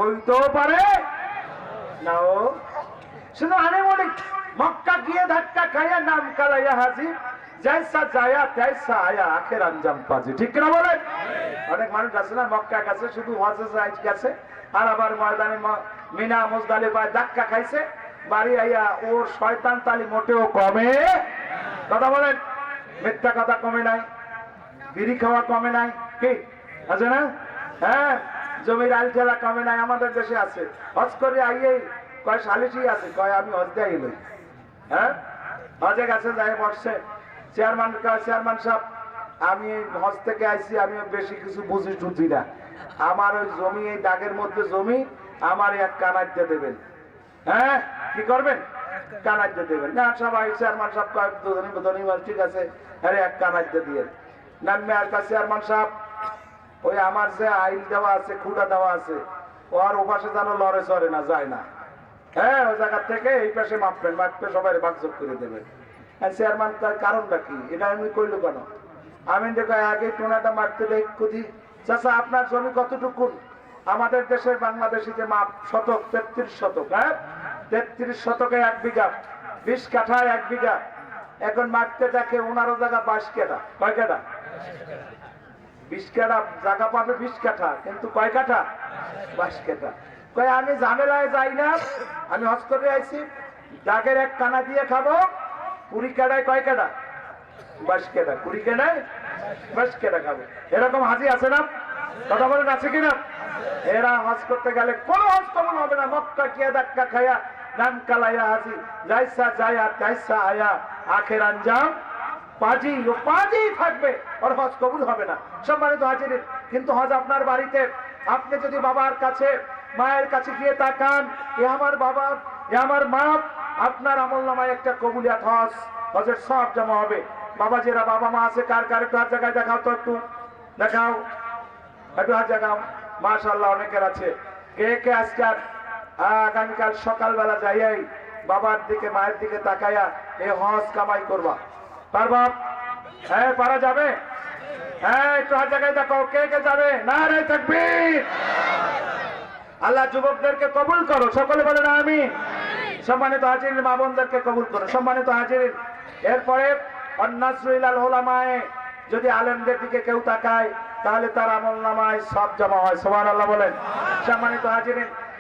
হইতেও পারে নাও। শুধু আমি বলি মক্কা গিয়ে ধাক্কা খাইয়া নাম কালাইয়া হাজির, জৈসা যায়া তৈসা আয়া, আখের আঞ্জাম পাজি। ঠিক না বলেন? অনেক মানুষ আছে না মক্কা গেছে, শুধু হজে গেছে, আর আবার ময়দানে মিনা মুজদালিফায় ধাক্কা খাইছে, বাড়ি আইয়া ওর শয়তান তালি মোটেও কমে। কথা বলেন, মিথ্যা কথা কমে নাই, বিড়ি খাওয়া কমে নাই, কি আছে না? হ্যাঁ, জমির আল খেলা কমে নাই, আমাদের দেশে আছে। হজ করে আইয়ে কয় সালিশি আছে, কয় আমি হজ দিয়ে এলো। হ্যাঁ, হজে গেছে, যাই বসছে, চেয়ারম্যান চেয়ারম্যান সাহেব আমি হজ থেকে আইছি, আমি বেশি কিছু বুঝি টুঝি না, আমার ওই জমি, এই দাগের মধ্যে জমি আমার এক কানাইতে দেবেন। হ্যাঁ, কি করবেন? কানাইতে দেবেন না সবাই। চেয়ারম্যান সাহেব কয় ঠিক আছে, আরে এক কানাইতে দিয়ে নামে। আর কাছে চেয়ারম্যান সাহেব ওই আমার যে আইল দেওয়া আছে, খুঁটা দেওয়া আছে, ও আর ও পাশে যেন লড়ে চড়ে না, যায় না। হ্যাঁ, ওই জায়গা থেকে এই পাশে মাপবেন, মাপবে সবাই বাকযোগ করে দেবেন। চেয়ারম্যান তার কারণটা কি, এটা আমি কইল কেন? আমি দেখো আগে টোনাটা মারতে কুদি, চাচা আপনার জমি কতটুকু? আমাদের দেশের বাংলাদেশি যে মাপ শতক, 33 শতক। হ্যাঁ, 33 শতকে 1 বিঘা, 20 কাঠায় 1 বিঘা। এখন মারতে দেখে 11 জায়গা 22 কাঠা। কয় কাঠা? 20 কাঠা জায়গা পাবে, 20 কাঠা, কিন্তু কয় কাঠা? 22 কাঠা। কয় আমি ঝামেলায় যাই না, আমি হজ করে আইছি, দাগের এক কানা দিয়ে খাবো। 20 কাঠায় কয় কাঠা? 22 কাঠা। 20 কাঠায় 22 কাঠা খাবো। এরকম হাজি আছে না? কথা বলেন, আছে কিনা? এরা হজ করতে গেলে কোন হজ কমন হবে না। মক্কা গিয়ে ধাক্কা খাইয়া নাম কালাইয়া হাজি, জৈসা যায়া তৈসা আয়া, আখের আঞ্জাম পাজি। ও পাজি থাকবে, ওর হজ কবুল হবে না। সম্মানিত হাজির, কিন্তু হজ আপনার বাড়িতে। আপনি যদি বাবার কাছে, মায়ের কাছে গিয়ে তাকান, এ আমার বাবা, এ আমার মা, আপনার আমলনামায় একটা কবুলিয়াত হজ, হজের সব জমা হবে। বাবা যারা বাবা মা আছে, কার কার একটু হাত জায়গায় দেখাও তো, একটু দেখাও, একটু হাত জাগাও। মাশাআল্লাহ, অনেকের আছে। কে কে আজকে আগামীকাল সকালবেলা যাইয়াই বাবার দিকে, মায়ের দিকে তাকাইয়া এই হজ কামাই করবা? পারবা? হ্যাঁ, পারা যাবে? হ্যাঁ, একটু হাত জায়গায় দেখাও, কে কে যাবে? নারে তাকবীর। আল্লাহ যুবকদেরকে কবুল করো, সকলে বলেন আমিন। সম্মানিত হাজির, মা বোনদেরকে কবুল করো। সম্মানিত হাজির, এরপরে অন্নাসরুল উলামায়ে, যদি আলেমদের দিকে কেউ তাকায় তাহলে তার আমলনামায় সব জমা হয়। সুবহানাল্লাহ বলেন। সম্মানিত হাজির,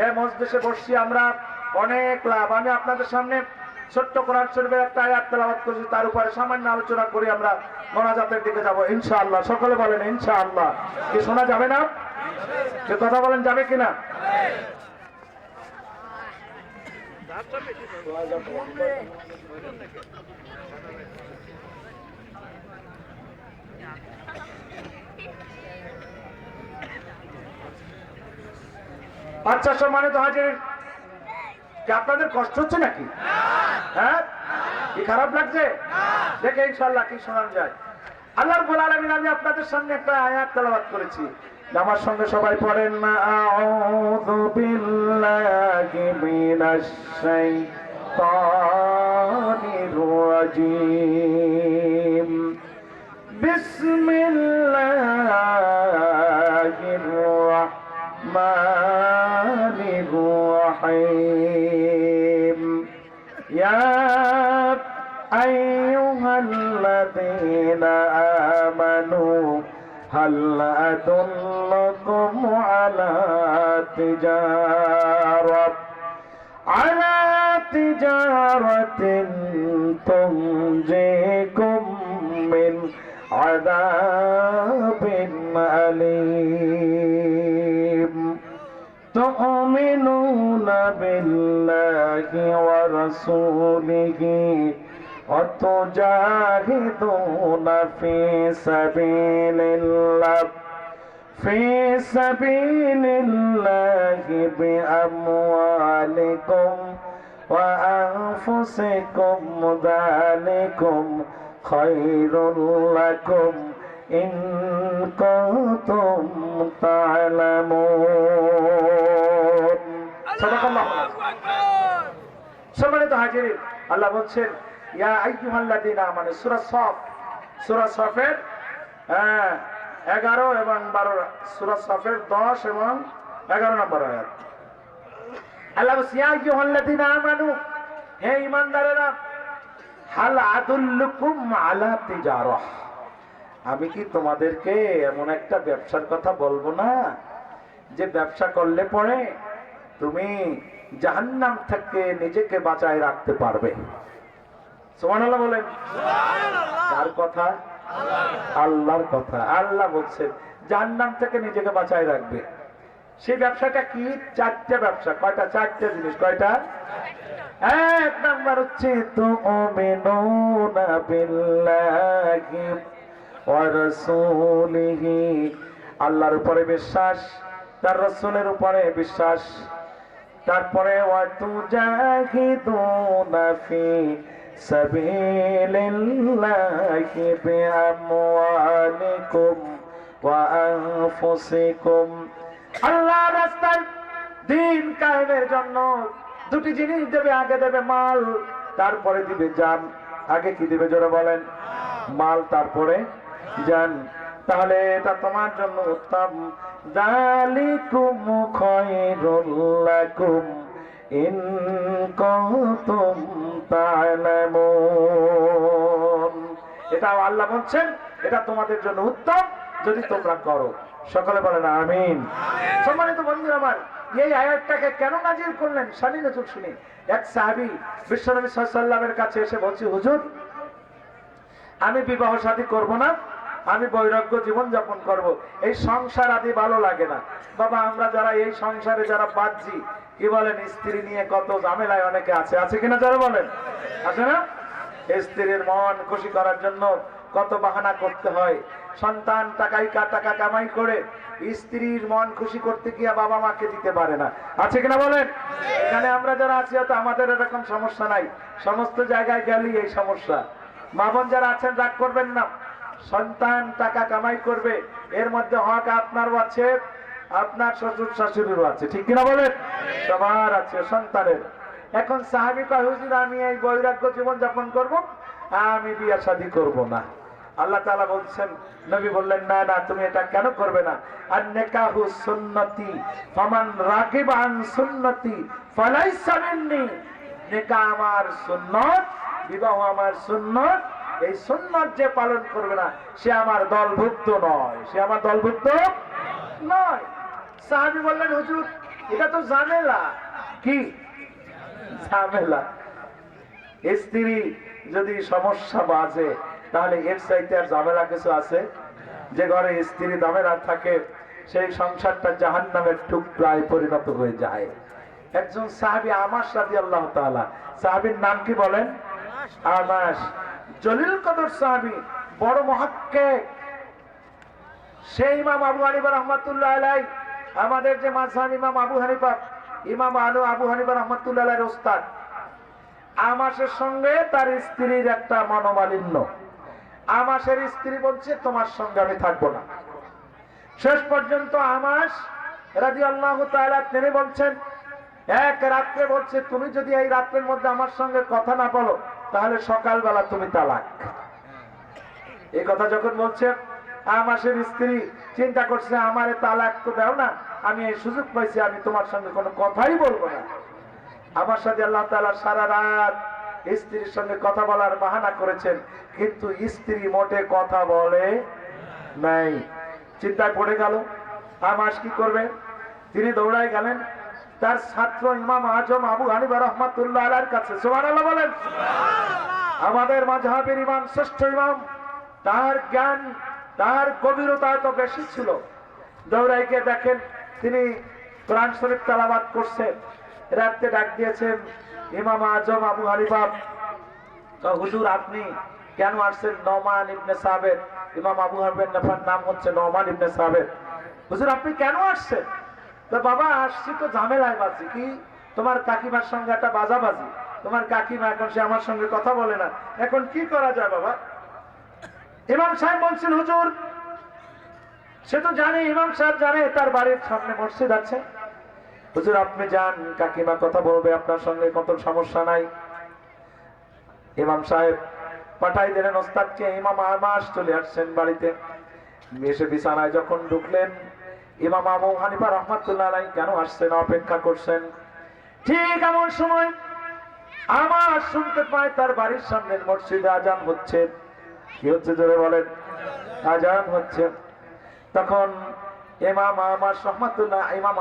এই মজলিসে বসছি আমরা, অনেক লাভ। আমি আপনাদের সামনে ছোট্ট কোরআন শরীফের একটা আয়াত তেলাওয়াত করেছি, তার উপরে সামান্য আলোচনা করে আমরা মোনাজাতের দিকে যাব ইনশাআল্লাহ। সকলে বলেন ইনশাআল্লাহ। কি শোনা যাবে না? কি কথা বলেন, যাবে কিনা? আচ্ছা, সম্মানিত হাজির, কি আপনাদের কষ্ট হচ্ছে নাকি? হ্যাঁ, কি খারাপ লাগছে? দেখে ইনশাআল্লাহ কি শোনানো যায়। আল্লাহ রাব্বুল আলামিন, আমি আপনাদের সামনে একটা আয়াত তেলাওয়াত করেছি, আমার সঙ্গে সবাই পড়েন না। আউযু বিল্লাহি মিনাশ শাইতানির রাজীম। বিসমিল্লাহির রাহমানির রাহিম। ইয়া আইয়ুহাল্লাযীনা আমানু হাল আদুল্লুকুম আলা তিজারাতিন তুনজিকুম মিন আযাবিন আলীম। তু'মিনুনা বিল্লাহি ওয়া রাসূলিহি ওয়া তুজাহিদুনা ফি সাবিলিল্লাহি বিআমওয়ালিকুম ওয়া আনফুসিকুম, যালিকুম খায়রুল লাকুম ইন কুনতুম তা'লামুন। সাদাকাল্লাহু আকবার। সম্মানিত হাজির, আল্লাহ বলছেন ইয়া আইয়ুহাল্লাযীনা আমানু, সূরা সফ, সূরা সফের 11 এবং 12, সূরা সফের 10 এবং 11 নম্বর আয়াত। আল্লাহ বলছে ইয়া আইয়ুহাল্লাযীনা আমানু, হে ঈমানদারেরা, হাল আদুল্লুকুম আলা তিজারাহ, আমি কি তোমাদেরকে এমন একটা ব্যবসার কথা বলবো না যে ব্যবসা করলে পরে তুমি জাহান্নাম থেকে নিজেকে বাঁচায় রাখতে পারবে? সুবহানাল্লাহ বলেন। কার কথা? আল্লাহর কথা। আল্লাহ বলছেন জাহান্নাম থেকে নিজেকে বাঁচায় রাখবে। সেই ব্যবসাটা কি? চারটা ব্যবসা। কয়টা? চারটা জিনিস। কয়টা? এক নাম্বার হচ্ছে তুমিনুনা বিল্লাহি ওয়া রাসূলিহি, আল্লাহর উপরে বিশ্বাস, তার রাসূলের উপরে বিশ্বাস। তারপরে ওয়া তুজাহিদুনা ফি সাবিলিল্লাহি বিআমওয়ালিকুম ওয়া আনফুসিকুম, আল্লাহর রাস্তায় দ্বীন কায়েমের জন্য দুটি জিনিস দেবে। আগে দেবে মাল, তারপরে দিবে জান। আগে কি দিবে জোরে বলেন? মাল, তারপরে জান। তাহলে এটা তোমার জন্য উত্তম। যালিকুম খায়রুল লাকুম ইন কুনতুম তা'লামুন, এটা আল্লাহ বলছেন এটা তোমাদের জন্য উত্তম যদি তোমরা করো। সকলে বলেন আমিন। সম্মানিত বন্ধুরা আমার, এই আয়াতটাকে কেন নাজিল করলেন? শানি নজুল শুনি। এক সাহাবী বিশ্বনবী সাল্লাল্লাহু আলাইহি ওয়াসাল্লামের কাছে এসে বলছে, হুজুর আমি বিবাহ শাদী করব না, আমি বৈরাগ্য জীবন যাপন করব, এই সংসার আদি ভালো লাগে না। বাবা আমরা যারা এই সংসারে যারা বাঁচছি, কি বলেন, স্ত্রী নিয়ে কত ঝামেলায় অনেকে আছে, আছে কিনা যারা বলেন? আছে না? স্ত্রীর মন খুশি করার জন্য কত বাহানা করতে হয়। সন্তান টাকা কামাই করে স্ত্রীর মন খুশি করতে গিয়ে বাবা মাকে দিতে পারে না, আছে কিনা বলেন? এখানে আমরা যারা আছি হয়তো আমাদের এরকম সমস্যা নাই, সমস্ত জায়গায় গেলেই এই সমস্যা। মা বোন যারা আছেন রাগ করবেন না, সন্তান টাকা কামাই করবে, এর মধ্যে হক আপনারও আছে, আপনার শ্বশুর শাশুড়িরও আছে, ঠিক কিনা বলেন? সবার আছে সন্তানের। এখন সাহাবী কয়, হুজুর আমি এই বৈরাগ্য জীবন যাপন করব, আমি বিয়ে শাদী করব না। আল্লাহ তাআলা বলছেন, নবী বললেন না না তুমি এটা কেন করবে না? আর নিকাহু সুন্নতি ফামান রাগিবা আন সুন্নতি ফালাইসা মিন্নি, নিকাহ আমার সুন্নত, বিবাহ আমার সুন্নত, এই সুন্নত যে পালন করবে না সে আমার দলভুক্ত নয়, সে আমার দলভুক্ত নয়। সাহাবী বললেন, হুজুর এটা তো ঝামেলা। কি ঝামেলা? স্ত্রী যদি সমস্যা বাজে তাহলে এর চাইতে আর ঝামেলা কিছু আছে? যে ঘরে স্ত্রী ঝামেলা থাকে সেই সংসারটা জাহান্নামের টুকরায় পরিণত হয়ে যায়। একজন সাহাবী আমাস রাদিয়াল্লাহু তাআলা, সাহাবীর নাম কি বলেন? আমাস, জলিল কদর সাহাবী, বড় মুহাক্কিক। সেই ইমাম আবু হানিফা রাহমাতুল্লাহ আলাইহি, আমাদের যে মাযহাব ইমাম আবু হানিফা, ইমাম আবু হানিফা রাহমাতুল্লাহ আলাইহির ওস্তাদ। আমাসের সঙ্গে তার স্ত্রীর একটা মনোমালিন্য। আমাসের স্ত্রী বলছে তোমার সঙ্গে আমি থাকবো না। শেষ পর্যন্ত আমাস রাদিয়াল্লাহু তাআলা তিনি বলছেন, এক রাত্রে বলছে তুমি যদি এই রাত্রের মধ্যে আমার সঙ্গে কথা না বলো তাহলে সকালবেলা তুমি তালাক। এই কথা যখন বলছে, আমাসের স্ত্রী চিন্তা করছে আমারে তালাক তো দাও না, আমি এই সুযোগ পাইছি, আমি তোমার সঙ্গে কোনো কথাই বলবো না। আমার সাথে আল্লাহ তাআলা সারা রাত স্ত্রীর সঙ্গে কথা বলার বাহানা করেছেন, কিন্তু স্ত্রী মোটে কথা বলে নাই। চিন্তায় পড়ে গেল আমাস কি করবে। তিনি দৌড়ায় গেলেন তার ছাত্র ইমাম আজম আবু হানিফা রাহমাতুল্লাহ আলাইহির কাছে। সুবহানাল্লাহ বলেন। আমাদের মাযহাবের ইমাম, শ্রেষ্ঠ ইমাম, তার জ্ঞান তার গভীরতা তো বেশি ছিল। দৌড়ায় গিয়ে দেখেন তিনি কোরআন শরীফ তেলাওয়াত করছেন। রাতে ডাক দিয়েছেন ইমাম আজম আবু হানিফা, হুজুর আপনি কেন আসছেন? নোমান ইবনে সাবিত, ইমাম আবু হানিফার নাম হচ্ছে নোমান ইবনে সাবিত। হুজুর আপনি কেন আসছেন? তো বাবা আসছি তো ঝামেলায় বাজি। কি? তোমার কাকিমার সঙ্গে একটা বাজাবাজি। তোমার কাকিমা এখন সে আমার সঙ্গে কথা বলে না, এখন কি করা যায় বাবা? ইমাম সাহেব বলছেন, হুজুর সে তো জানে, ইমাম সাহেব জানে তার বাড়ির সামনে মসজিদ আছে। হুজুর আপনি যান, কাকিমা কথা বলবে আপনার সঙ্গে, কত সমস্যা নাই। ইমাম সাহেব পাঠাই দিলেন ওস্তাদকে। ইমাম আমাস চলে আসছেন বাড়িতে। এসে বিছানায় যখন ঢুকলেন, ইমাম আবু হানিফা রাহমাতুল্লাহ আলাইহি কেন আসছেন অপেক্ষা করছেন। ঠিক এমন সময় আমার শুনতে পায় তার বাড়ির সামনের মসজিদে আজান হচ্ছে। কি হচ্ছে জোরে বলেন? আজান হচ্ছে। তখন ইমাম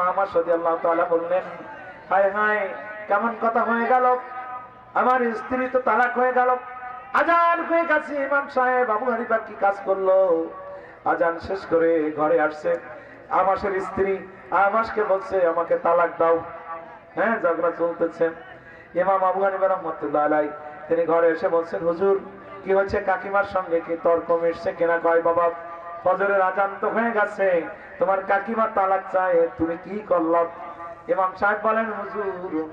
আহমদ রাদিয়াল্লাহু তাআলা বললেন, হায় হায়, কেমন কথা হয়ে গেল, আমার স্ত্রী তো তালাক হয়ে গেল, আজান হয়ে গেছে। ইমাম সাহেব আবু হানিফা কি কাজ করলো? আজান শেষ করে ঘরে আসছে, আমাশের স্ত্রী আমাশকে বলছে আমাকে তালাক দাও। হ্যাঁ, ঝগড়া চলতেছে। ইমাম আবু হানিফা রাহমাতুল্লাহ আলাইহি তিনি ঘরে এসে বলছেন, হুজুর কি হচ্ছে, কাকিমার সঙ্গে কি তর্ক মিশছে কিনা? কয় বাবা, ফজরের আজান তো হয়ে গেছে, তোমার কাকিমা তালাক চায়, তুমি কি করলাম? ইমাম সাহেব বলেন, হুজুর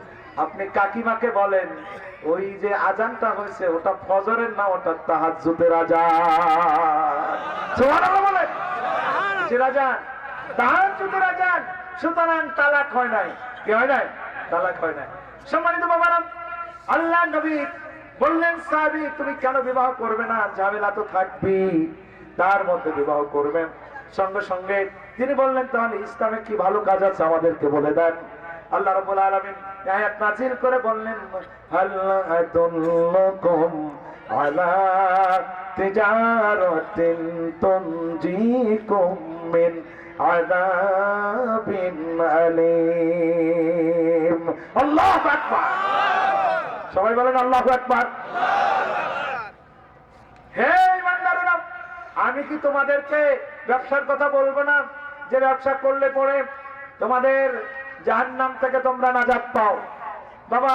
আপনি কাকিমাকে বলেন ওই যে আজানটা হয়েছে ওটা ফজরের না, ওটা তাহাজ্জুদের আজান। সুবহানাল্লাহ বলেন। কিসের আজান? তাহাজ্জুদের আজান। সুতরাং তালাক হয় নাই। কি হয় নাই? তালাক হয় নাই। সম্মানিত বাবারা, আল্লাহ নবী বললেন, সাহাবী তুমি কেন বিবাহ করবে না? ঝামেলা তো থাকবি, তার মধ্যে বিবাহ করবে। সঙ্গে সঙ্গে তিনি বললেন, তাহলে ইসলামে কি ভালো কাজ আছে আমাদেরকে বলে দেন। আল্লাহ রাব্বুল আলামিন আয়াত নাযিল করে বললেন, হাল আদুল্লুকুম আলা তিজারাতিন তুনজিকুম মিন আযাবিন আলীম। আল্লাহু আকবার। সবাই বলেন আল্লাহু আকবার। হে ইমানদারেরা, আমি কি তোমাদেরকে ব্যবসার কথা বলবো না, যে ব্যবসা করলে পরে তোমাদের জাহান্নাম থেকে তোমরা নাজাত পাও? বাবা